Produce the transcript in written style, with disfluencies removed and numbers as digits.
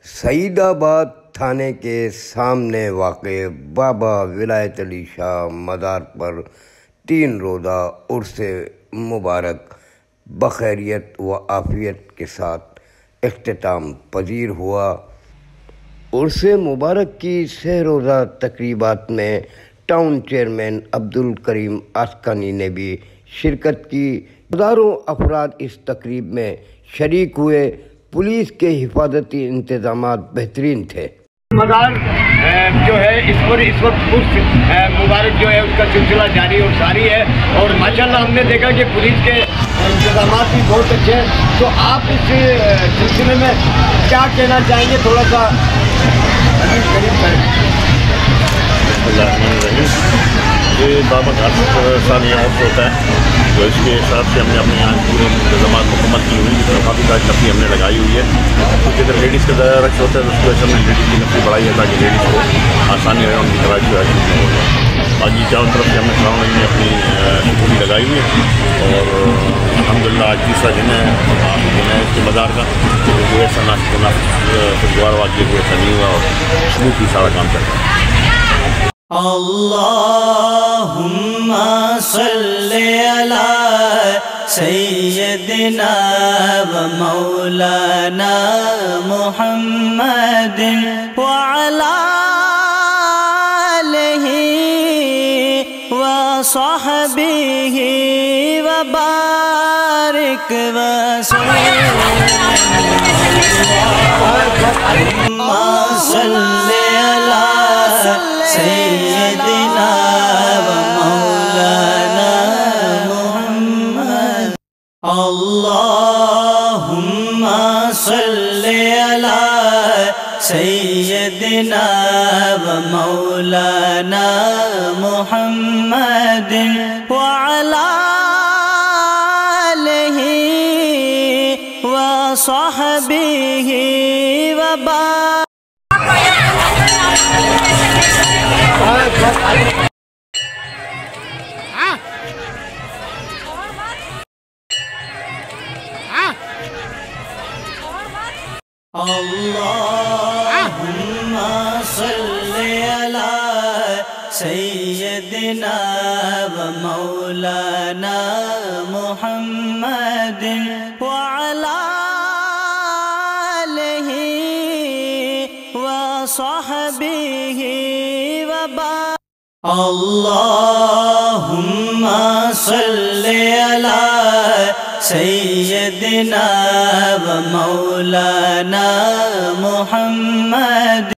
سعید آباد تھانے کے سامنے واقع بابا ولایت علی شاہ مزار پر 3 روزہ عرس مبارک بخیریت و عافیت کے ساتھ اختتام پذیر ہوا۔ عرس مبارک کی 6 روزہ تقریبات میں ٹاؤن چیئرمین عبدالکریم آسکانی نے بھی شرکت کی۔ ہزاروں افراد اس تقریب میں شریک ہوئے۔ پولیس کے حفاظتی انتظامات بہترین تھے۔ مزار جو ہے اس وقت عرس مبارک جو ہے اس کا سلسلہ جاری اور ساری ہے، اور ماشاءاللہ ہم نے دیکھا کہ پولیس کے انتظامات بھی بہت اچھے ہیں۔ تو آپ اس سلسلے میں کیا کہنا چاہیں گے؟ تھوڑا سا یہ بابا کا ثانیہ عرس ہوتا ہے، تو اس کے حساب سے ہم نے اپنے یہاں پورے انتظامات مکمل کی ہوئی ہے۔ کافی ساری نفری ہم نے لگائی ہوئی ہے، کیونکہ اگر لیڈیز کا زیادہ رش ہوتا ہے تو اس کی وجہ سے ہم نے لیڈیز کی نفری بڑھائی ہے تاکہ لیڈیز کو آسانی رہے، ان کی طرح جو ہے باقی چاروں طرف سے ہم نے سراؤنڈنگ میں اپنی سیکورٹی لگائی ہوئی ہے، اور الحمدللہ آج تیسرا دن ہے اس کے مزار کا، کوئی ایسا خوشگوار واقعہ کوئی ایسا نہیں ہوا، اور اسموتھ ہی سارا کام چل رہا ہے۔ اللہم صلی علی سیدنا و مولانا محمد وعلی آلہ و صحبہ و بارک وسلم۔ اللہم صلی علی سیدنا و مولانا محمد۔ اللہم صلی علی سیدنا و مولانا محمد وعلی آلہ و صحبہ و بارک۔ اللہم صلی علی سیدنا و مولانا محمد وعلی آلہ و صحبہ و بارک۔ اللہم صلی علی سیدنا و مولانا محمد